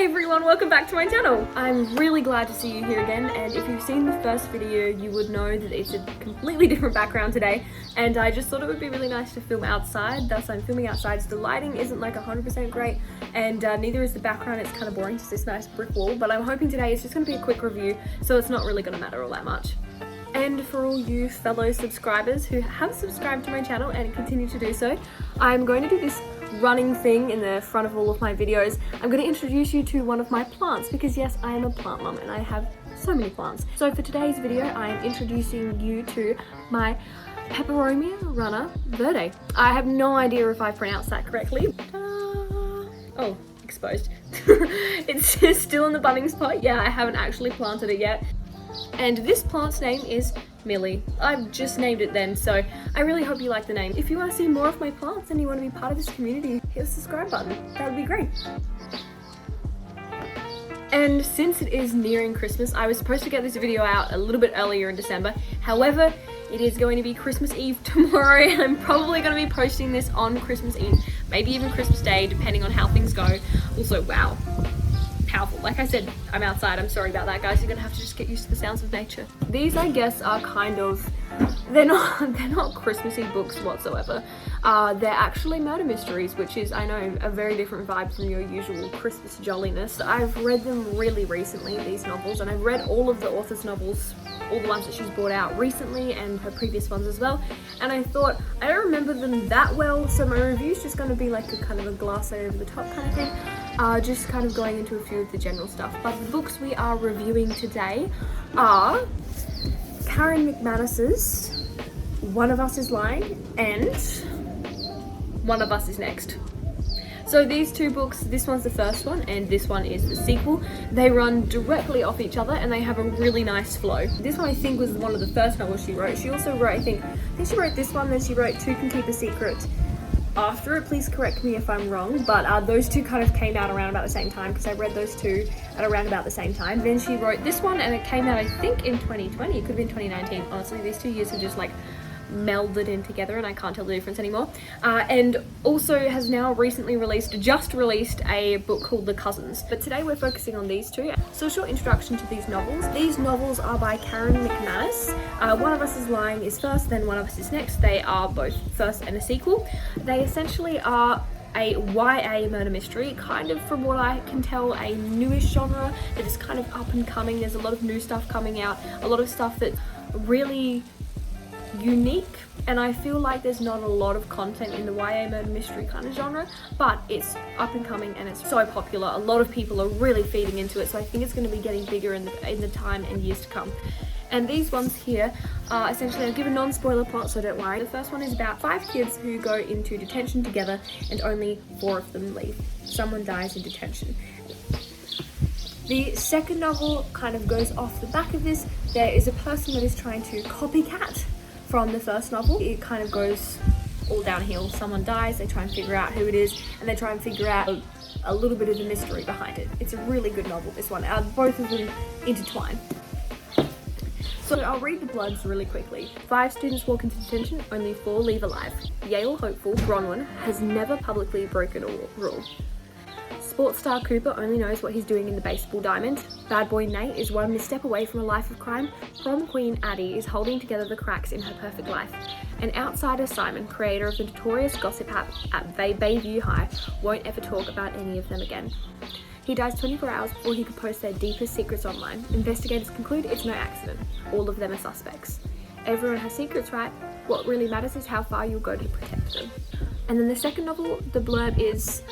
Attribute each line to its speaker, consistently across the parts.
Speaker 1: Hey everyone, welcome back to my channel. I'm really glad to see you here again, and if you've seen the first video you would know that it's a completely different background today, and I just thought it would be really nice to film outside, thus I'm filming outside. So the lighting isn't like 100% great, and neither is the background. It's kind of boring, just this nice brick wall, but I'm hoping today it's just going to be a quick review, so it's not really going to matter all that much. And for all you fellow subscribers who have subscribed to my channel and continue to do so, I'm going to do this running thing in the front of all of my videos. I'm going to introduce you to one of my plants because yes, I am a plant mum and I have so many plants. So for today's video, I am introducing you to my Peperomia runner verde. I have no idea if I pronounced that correctly. Oh, exposed. It's still in the budding spot. Yeah, I haven't actually planted it yet. And this plant's name is Millie. I've just named it then, so I really hope you like the name. If you want to see more of my plants and you want to be part of this community, hit the subscribe button. That would be great. And since it is nearing Christmas, I was supposed to get this video out a little bit earlier in December. However, it is going to be Christmas Eve tomorrow, and I'm probably going to be posting this on Christmas Eve, maybe even Christmas Day, depending on how things go. Also, wow. Powerful. Like I said, I'm outside. I'm sorry about that, guys. You're gonna have to just get used to the sounds of nature. These, I guess, are kind of, they're not Christmassy books whatsoever. They're actually murder mysteries, which is, I know, a very different vibe from your usual Christmas jolliness. I've read them really recently, these novels, and I've read all of the author's novels, all the ones that she's brought out recently and her previous ones as well. And I thought, I don't remember them that well, so my review's just gonna be like a kind of a glass over the top kind of thing. Just kind of going into a few of the general stuff. But the books we are reviewing today are Karen McManus's One of Us is Lying and One of Us is Next. So these two books, this one's the first one and this one is the sequel. They run directly off each other and they have a really nice flow. This one I think was one of the first novels she wrote. She also wrote, I think she wrote this one, then she wrote Two Can Keep a Secret after it. Please correct me if I'm wrong, but those two kind of came out around about the same time because I read those two at around about the same time. Then she wrote this one and it came out I think in 2020, it could have been 2019. Honestly, these 2 years have just like melded in together and I can't tell the difference anymore. And also has now recently just released a book called The Cousins. But today we're focusing on these two. So a short introduction to these novels. These novels are by Karen McManus. One of Us is Lying is first, then One of Us is Next. They are both first and a sequel. They essentially are a YA murder mystery, kind of from what I can tell a newish genre that is kind of up and coming. There's a lot of new stuff coming out, a lot of stuff that really unique, and I feel like there's not a lot of content in the YA murder mystery kind of genre, but it's up and coming and it's so popular. A lot of people are really feeding into it, so I think it's going to be getting bigger in the time and years to come. And these ones here are essentially, I'll give a non-spoiler plot, so don't worry. The first one is about 5 kids who go into detention together and only 4 of them leave. Someone dies in detention. The second novel kind of goes off the back of this. There is a person that is trying to copycat from the first novel. It kind of goes all downhill. Someone dies, they try and figure out who it is, and they try and figure out a little bit of the mystery behind it. It's a really good novel, this one. Both of them intertwine. So I'll read the blurbs really quickly. 5 students walk into detention, only 4 leave alive. Yale hopeful Bronwyn has never publicly broken a rule. Sports star Cooper only knows what he's doing in the baseball diamond. Bad boy Nate is one misstep away from a life of crime. Prom queen Addie is holding together the cracks in her perfect life. And outsider Simon, creator of the notorious gossip app at Bayview High, won't ever talk about any of them again. He dies 24 hours before he could post their deepest secrets online. Investigators conclude it's no accident. All of them are suspects. Everyone has secrets, right? What really matters is how far you'll go to protect them. And then the second novel, the blurb is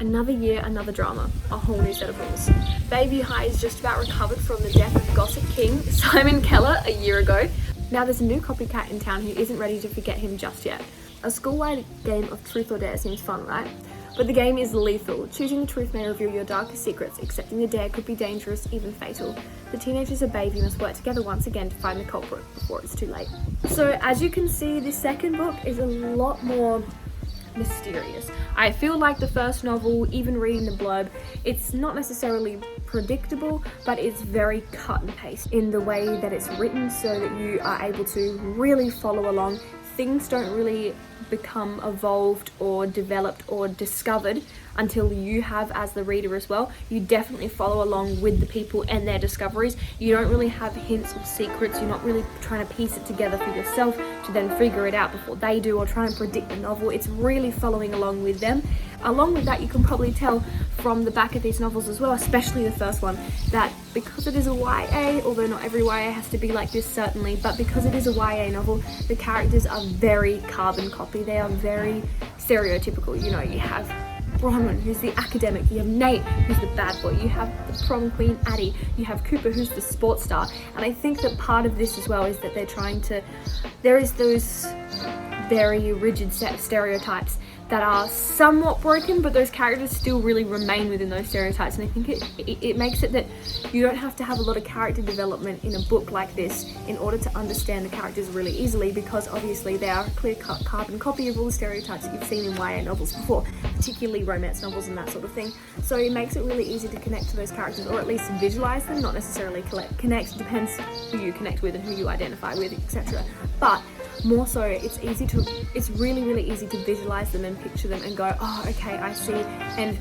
Speaker 1: another year, another drama, a whole new set of rules. Bayview High is just about recovered from the death of gossip king Simon Keller a year ago. Now there's a new copycat in town who isn't ready to forget him just yet. A school-wide game of truth or dare seems fun, right? But the game is lethal. Choosing the truth may reveal your darkest secrets. Accepting the dare could be dangerous, even fatal. The teenagers of Bayview must work together once again to find the culprit before it's too late. So as you can see, the second book is a lot more mysterious. I feel like the first novel, even reading the blurb, it's not necessarily predictable, but it's very cut and paste in the way that it's written so that you are able to really follow along. Things don't really become evolved or developed or discovered until you have as the reader as well. You definitely follow along with the people and their discoveries. You don't really have hints or secrets. You're not really trying to piece it together for yourself to then figure it out before they do, or try and predict the novel. It's really following along with them. Along with that, you can probably tell from the back of these novels as well, especially the first one, that because it is a YA, although not every YA has to be like this certainly, but because it is a YA novel, the characters are very carbon copy. They are very stereotypical. You know, you have Bronwyn, who's the academic, you have Nate, who's the bad boy, you have the prom queen Addie, you have Cooper, who's the sports star. And I think that part of this as well is that they're trying to, there is those very rigid set of stereotypes that are somewhat broken, but those characters still really remain within those stereotypes. And I think it makes it that you don't have to have a lot of character development in a book like this in order to understand the characters really easily, because obviously they are a clear-cut carbon copy of all the stereotypes that you've seen in YA novels before, particularly romance novels and that sort of thing. So it makes it really easy to connect to those characters, or at least visualize them, not necessarily connect, depends who you connect with and who you identify with, etc. But more so, it's really easy to visualize them and picture them and go, oh, okay, I see, and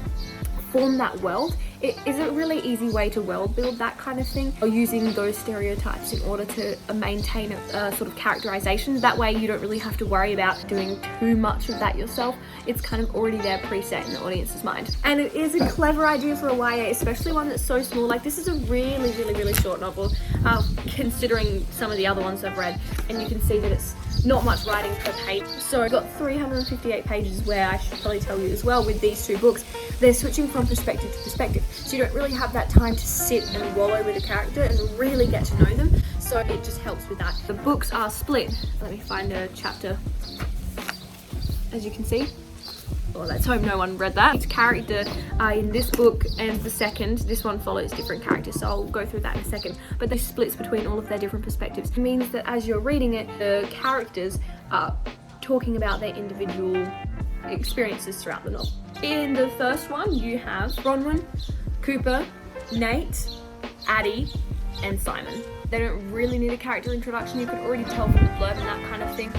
Speaker 1: form that world. It is a really easy way to world build that kind of thing, or using those stereotypes in order to maintain a sort of characterization. That way you don't really have to worry about doing too much of that yourself. It's kind of already there preset in the audience's mind. And it is a clever idea for a YA, especially one that's so small. Like, this is a really short novel, considering some of the other ones I've read, and you can see that it's not much writing per page. So I've got 358 pages, where I should probably tell you as well, with these two books, they're switching from perspective to perspective. So you don't really have that time to sit and wallow with a character and really get to know them. So it just helps with that. The books are split. Let me find a chapter. As you can see. Well, let's hope no one read that. Each character in this book and the second, this one follows different characters, so I'll go through that in a second. But they splits between all of their different perspectives. It means that as you're reading it, the characters are talking about their individual experiences throughout the novel. In the first one, you have Bronwyn, Cooper, Nate, Addie, and Simon. They don't really need a character introduction. You can already tell from the blurb and that kind of thing,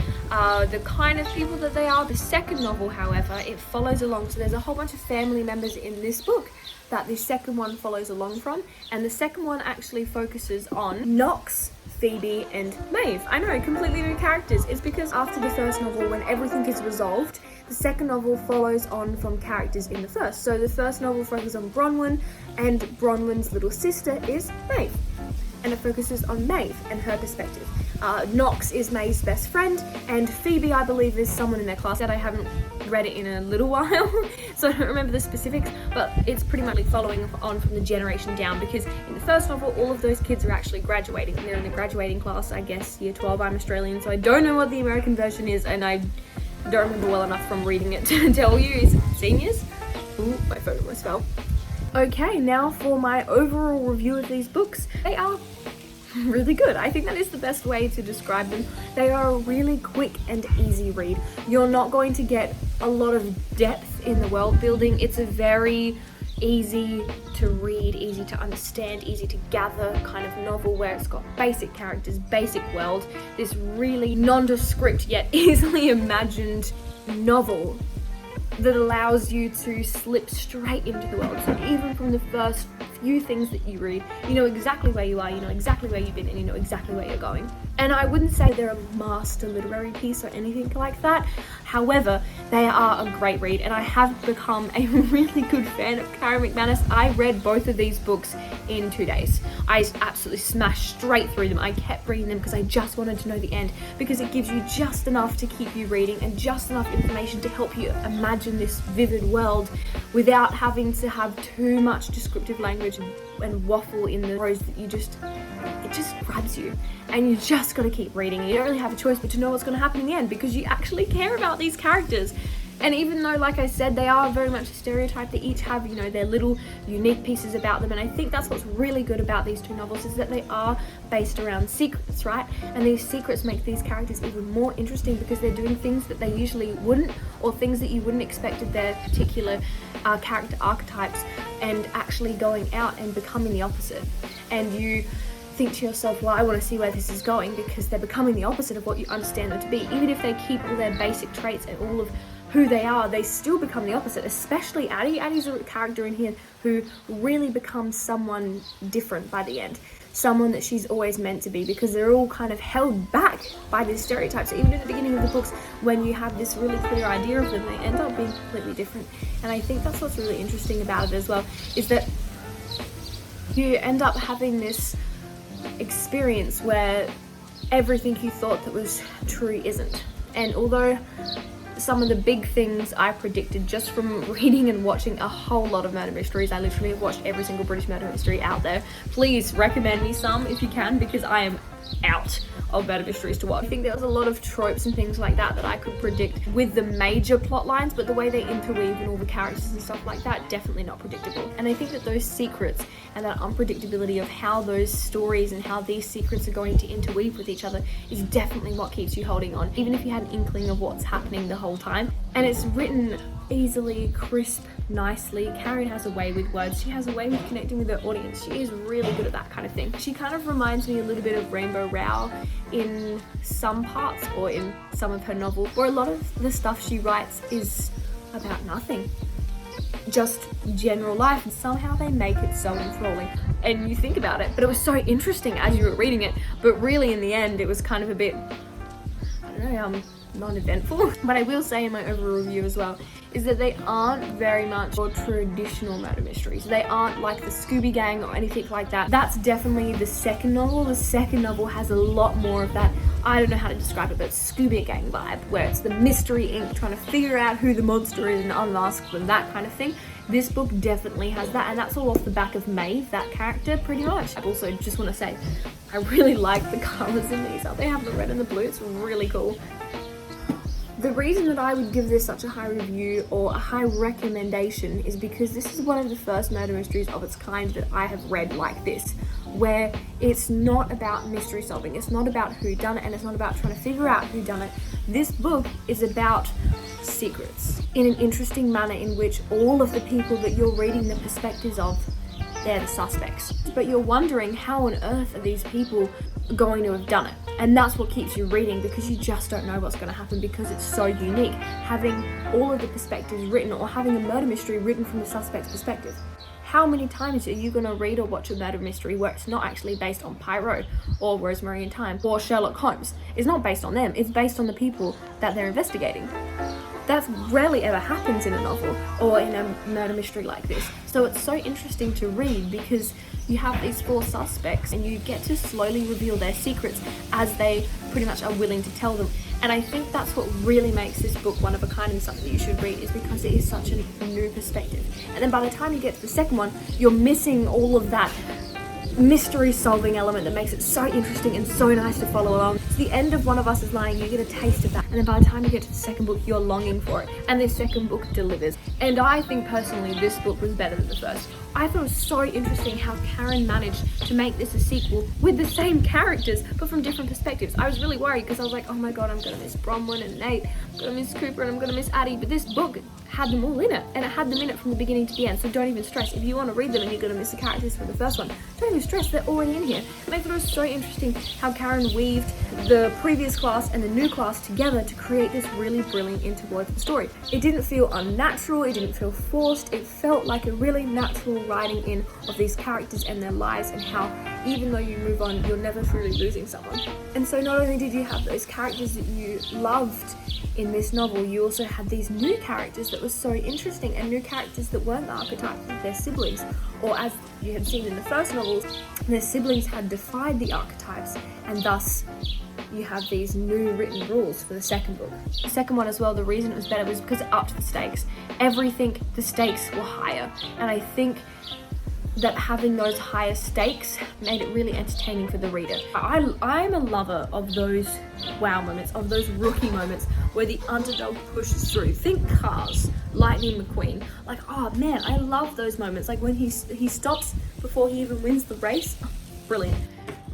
Speaker 1: the kind of people that they are. The second novel, however, it follows along. So there's a whole bunch of family members in this book that the second one follows along from. And the second one actually focuses on Knox, Phoebe, and Maeve. I know, completely new characters. It's because after the first novel, when everything is resolved, the second novel follows on from characters in the first. So the first novel focuses on Bronwyn, and Bronwyn's little sister is Maeve. And it focuses on Maeve and her perspective. Knox is Maeve's best friend, and Phoebe, I believe, is someone in their class that I haven't read it in a little while, so I don't remember the specifics, but it's pretty much following on from the generation down, because in the first novel, all of those kids are actually graduating. They're in the graduating class, I guess, year 12. I'm Australian, so I don't know what the American version is, and I don't remember well enough from reading it to tell you. Is it seniors? Ooh, my phone almost fell. Okay, now for my overall review of these books. They are really good. I think that is the best way to describe them. They are a really quick and easy read. You're not going to get a lot of depth in the world building. It's a very easy to read, easy to understand, easy to gather kind of novel, where it's got basic characters, basic world, this really nondescript yet easily imagined novel that allows you to slip straight into the world. So even from the first few things that you read, you know exactly where you are, you know exactly where you've been, and you know exactly where you're going. And I wouldn't say they're a master literary piece or anything like that. However, they are a great read, and I have become a really good fan of Karen McManus. I read both of these books in 2 days. I absolutely smashed straight through them. I kept reading them because I just wanted to know the end, because it gives you just enough to keep you reading and just enough information to help you imagine this vivid world without having to have too much descriptive language and waffle in the prose that it just grabs you, and you just got to keep reading. You don't really have a choice but to know what's going to happen in the end, because you actually care about these characters. And even though, like I said, they are very much a stereotype, they each have, you know, their little unique pieces about them. And I think that's what's really good about these two novels, is that they are based around secrets, right? And these secrets make these characters even more interesting, because they're doing things that they usually wouldn't, or things that you wouldn't expect of their particular character archetypes, and actually going out and becoming the opposite. And you think to yourself, well, I want to see where this is going, because they're becoming the opposite of what you understand them to be. Even if they keep all their basic traits and all of who they are, they still become the opposite, especially Addie. Addie's a character in here who really becomes someone different by the end. Someone that she's always meant to be, because they're all kind of held back by these stereotypes. So even at the beginning of the books, when you have this really clear idea of them, they end up being completely different. And I think that's what's really interesting about it as well, is that you end up having this experience where everything you thought that was true isn't. And although some of the big things I predicted just from reading and watching a whole lot of murder mysteries, I literally have watched every single British murder mystery out there. Please recommend me some if you can, because I am out of murder mysteries to watch. I think there was a lot of tropes and things like that that I could predict with the major plot lines, but the way they interweave and all the characters and stuff like that, definitely not predictable. And I think that those secrets and that unpredictability of how those stories and how these secrets are going to interweave with each other is definitely what keeps you holding on, even if you had an inkling of what's happening the whole time. And it's written easily, crisp, nicely. Karen has a way with words. She has a way with connecting with her audience. She is really good at that kind of thing. She kind of reminds me a little bit of Rainbow Rowell in some parts, or in some of her novels, where a lot of the stuff she writes is about nothing, just general life, and somehow they make it so enthralling. And you think about it, but it was so interesting as you were reading it, but really in the end it was kind of a bit, I don't know, non-eventful. But I will say in my overall review as well, is that they aren't very much more traditional murder mysteries. They aren't like the Scooby Gang or anything like that. That's definitely the second novel. The second novel has a lot more of that, I don't know how to describe it, but Scooby Gang vibe, where it's the Mystery Inc. trying to figure out who the monster is and unmask them, that kind of thing. This book definitely has that, and that's all off the back of Maeve, that character, pretty much. I also just want to say, I really like the colours in these. They have the red and the blue, it's really cool. The reason that I would give this such a high review or a high recommendation is because this is one of the first murder mysteries of its kind that I have read like this, where it's not about mystery solving, it's not about who done it, and it's not about trying to figure out who done it. This book is about secrets in an interesting manner, in which all of the people that you're reading the perspectives of, they're the suspects. But you're wondering, how on earth are these people going to have done it? And that's what keeps you reading, because you just don't know what's going to happen, because it's so unique. Having all of the perspectives written, or having a murder mystery written from the suspect's perspective. How many times are you going to read or watch a murder mystery where it's not actually based on Poirot or Rosemary and Time or Sherlock Holmes? It's not based on them, it's based on the people that they're investigating. That rarely ever happens in a novel or in a murder mystery like this. So it's so interesting to read, because you have these four suspects and you get to slowly reveal their secrets as they pretty much are willing to tell them. And I think that's what really makes this book one of a kind and something that you should read, is because it is such a new perspective. And then by the time you get to the second one, you're missing all of that mystery solving element that makes it so interesting and so nice to follow along. It's the end of One of Us is Lying, you get a taste of that, and then by the time you get to the second book, you're longing for it, and this second book delivers. And I think personally this book was better than the first. I thought it was so interesting how Karen managed to make this a sequel with the same characters but from different perspectives. I was really worried, because I was like, oh my god, I'm gonna miss Bronwyn and Nate, I'm gonna miss Cooper, and I'm gonna miss Addie. But this book had them all in it, and it had them in it from the beginning to the end, so don't even stress. If you want to read them and you're gonna miss the characters from the first one, don't even stress, they're already in here. And I thought it was so interesting how Karen weaved the previous class and the new class together to create this really brilliant interwoven story. It didn't feel unnatural, it didn't feel forced, it felt like a really natural writing in of these characters and their lives, and how even though you move on, you're never truly losing someone. And so not only did you have those characters that you loved in this novel, you also had these new characters that were so interesting, and new characters that weren't the archetypes of their siblings, or as you had seen in the first novels, their siblings had defied the archetypes, and thus you have these new written rules for the second book. The second one as well, the reason it was better was because it upped the stakes. The stakes were higher, and I think that having those higher stakes made it really entertaining for the reader. I'm a lover of those wow moments, of those rookie moments where the underdog pushes through. Think Cars, Lightning McQueen. Like, oh man, I love those moments. Like when he stops before he even wins the race. Oh, brilliant.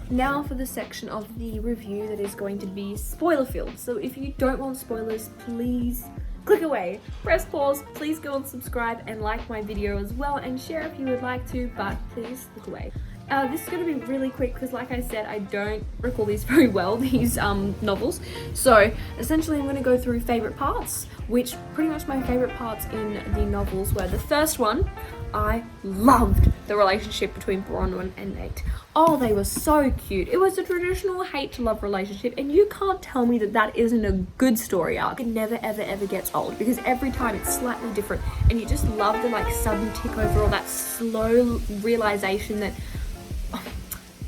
Speaker 1: Now for the section of the review that is going to be spoiler filled. So if you don't want spoilers, please click away, press pause, please go and subscribe and like my video as well, and share if you would like to, but please look away. This is going to be really quick because, like I said, I don't recall these very well, these novels. So essentially I'm going to go through favourite parts, which pretty much my favourite parts in the novels were the first one. I loved the relationship between Bronwyn and Nate. Oh, they were so cute. It was a traditional hate to love relationship, and you can't tell me that that isn't a good story arc. It never ever ever gets old because every time it's slightly different, and you just love the like sudden tick over or that slow realization that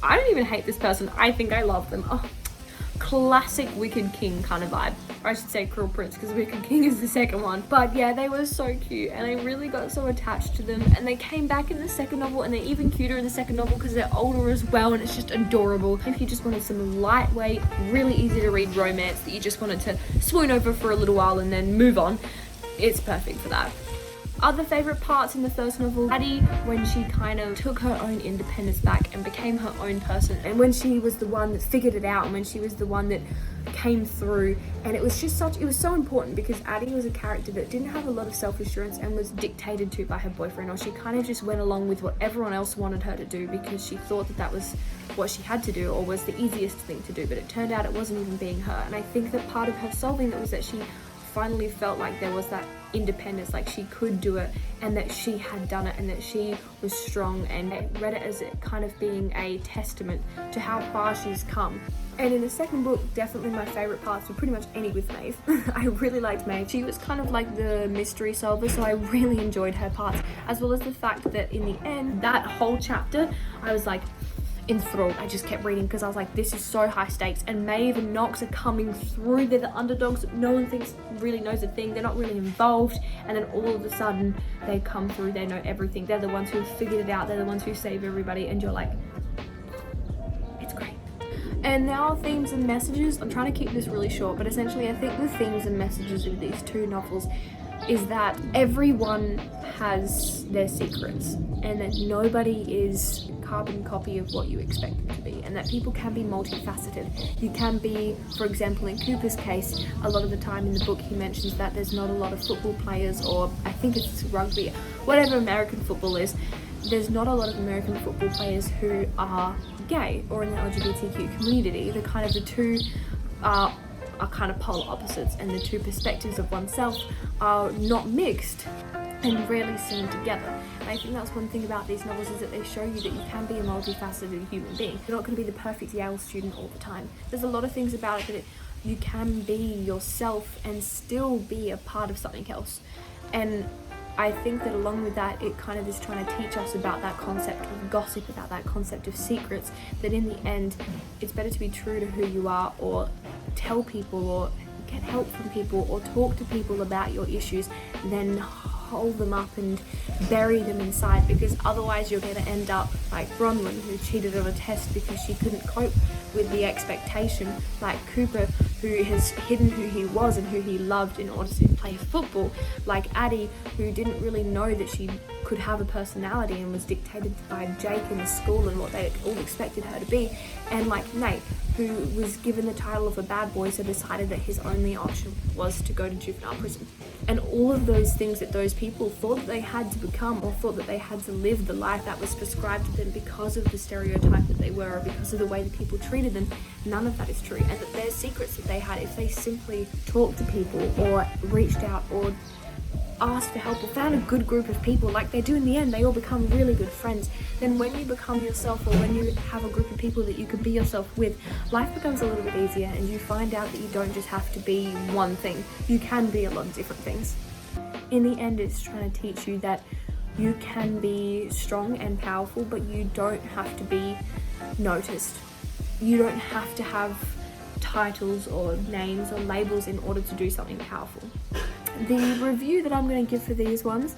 Speaker 1: I don't even hate this person, I think I love them. Oh, classic Wicked King kind of vibe. Or I should say Cruel Prince, because Wicked King is the second one. But yeah, they were so cute and I really got so attached to them, and they came back in the second novel and they're even cuter in the second novel because they're older as well, and it's just adorable. If you just wanted some lightweight, really easy to read romance that you just wanted to swoon over for a little while and then move on, it's perfect for that. Other favourite parts in the first novel, Addie, when she kind of took her own independence back and became her own person, and when she was the one that figured it out, and when she was the one that came through, and it was so important because Addie was a character that didn't have a lot of self-assurance and was dictated to by her boyfriend, or she kind of just went along with what everyone else wanted her to do because she thought that that was what she had to do or was the easiest thing to do, but it turned out it wasn't even being her. And I think that part of her solving that was that she finally felt like there was that independence, like she could do it and that she had done it and that she was strong, and I read it as it kind of being a testament to how far she's come. And in the second book, definitely my favourite parts were pretty much any with Maeve. I really liked Maeve. She was kind of like the mystery solver, so I really enjoyed her parts, as well as the fact that in the end, that whole chapter, I was like enthralled. I just kept reading because I was like, this is so high stakes, and Maeve and Knox are coming through. They're the underdogs that no one really knows a thing. They're not really involved, and then all of a sudden they come through. They know everything. They're the ones who figured it out. They're the ones who save everybody, and you're like, it's great. And now themes and messages. I'm trying to keep this really short, but essentially I think the themes and messages of these two novels is that everyone has their secrets, and that nobody is carbon copy of what you expect them to be, and that people can be multifaceted. You can be, for example, in Cooper's case, a lot of the time in the book he mentions that there's not a lot of football players, or I think it's rugby, whatever American football is, there's not a lot of American football players who are gay or in the LGBTQ community. The kind of the two are kind of polar opposites, and the two perspectives of oneself are not mixed and rarely seen together. And I think that's one thing about these novels, is that they show you that you can be a multifaceted human being. You're not going to be the perfect Yale student all the time. There's a lot of things about it that you can be yourself and still be a part of something else. And I think that along with that, it kind of is trying to teach us about that concept of gossip, about that concept of secrets, that in the end, it's better to be true to who you are, or tell people, or get help from people, or talk to people about your issues, than hold them up and bury them inside, because otherwise you're going to end up like Bronwyn, who cheated on a test because she couldn't cope with the expectation, like Cooper, who has hidden who he was and who he loved in order to play football, like Addie, who didn't really know that she could have a personality and was dictated by Jake in the school and what they all expected her to be, and like Nate, who was given the title of a bad boy, so decided that his only option was to go to juvenile prison. And all of those things that those people thought that they had to become, or thought that they had to live the life that was prescribed to them because of the stereotype that they were, or because of the way that people treated them, none of that is true. And that their secrets that they had, if they simply talked to people or reached out or asked for help or found a good group of people, like they do in the end, they all become really good friends. Then when you become yourself, or when you have a group of people that you can be yourself with, life becomes a little bit easier, and you find out that you don't just have to be one thing. You can be a lot of different things. In the end, it's trying to teach you that you can be strong and powerful, but you don't have to be noticed. You don't have to have titles or names or labels in order to do something powerful. The review that I'm going to give for these ones,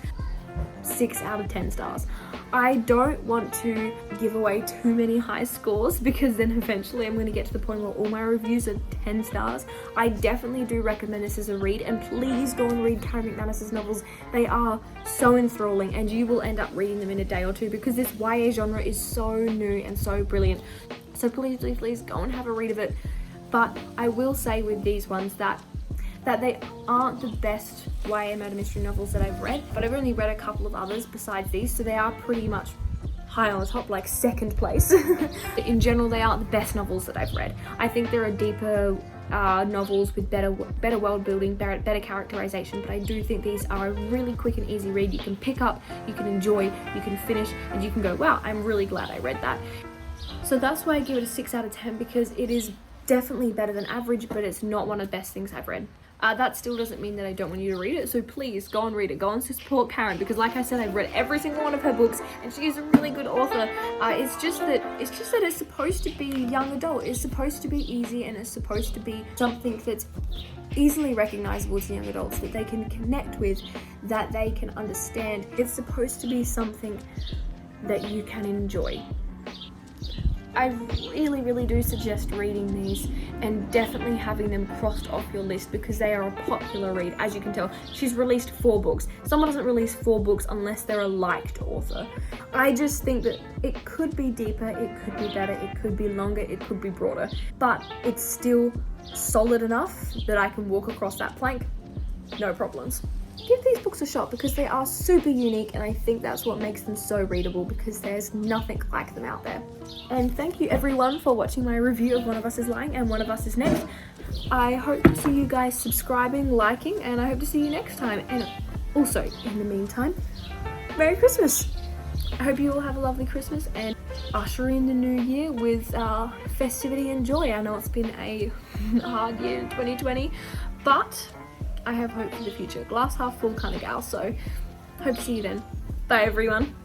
Speaker 1: 6 out of 10 stars. I don't want to give away too many high scores, because then eventually I'm going to get to the point where all my reviews are 10 stars. I definitely do recommend this as a read, and please go and read Karen McManus's novels. They are so enthralling, and you will end up reading them in a day or two, because this YA genre is so new and so brilliant. So please go and have a read of it. But I will say with these ones that they aren't the best YA murder mystery novels that I've read, but I've only read a couple of others besides these, so they are pretty much high on the top, like second place. In general, they are the best novels that I've read. I think there are deeper novels with better world building, better characterization, but I do think these are a really quick and easy read. You can pick up, you can enjoy, you can finish, and you can go, wow, I'm really glad I read that. So that's why I give it a 6 out of 10, because it is definitely better than average, but it's not one of the best things I've read. That still doesn't mean that I don't want you to read it, so please go and read it. Go and support Karen, because like I said, I've read every single one of her books, and she is a really good author. It's just that it's supposed to be young adult. It's supposed to be easy, and it's supposed to be something that's easily recognizable to young adults, that they can connect with, that they can understand. It's supposed to be something that you can enjoy. I really, really do suggest reading these and definitely having them crossed off your list, because they are a popular read. As you can tell, she's released 4 books. Someone doesn't release 4 books unless they're a liked author. I just think that it could be deeper, it could be better, it could be longer, it could be broader, but it's still solid enough that I can walk across that plank, no problems. Give these books a shot, because they are super unique, and I think that's what makes them so readable, because there's nothing like them out there. And thank you everyone for watching my review of One of Us is Lying and One of Us is Next. I hope to see you guys subscribing, liking, and I hope to see you next time. And also, in the meantime, Merry Christmas! I hope you all have a lovely Christmas and usher in the new year with festivity and joy. I know it's been a hard year in 2020, but I have hope for the future. Glass half full kind of gal, so hope to see you then. Bye everyone.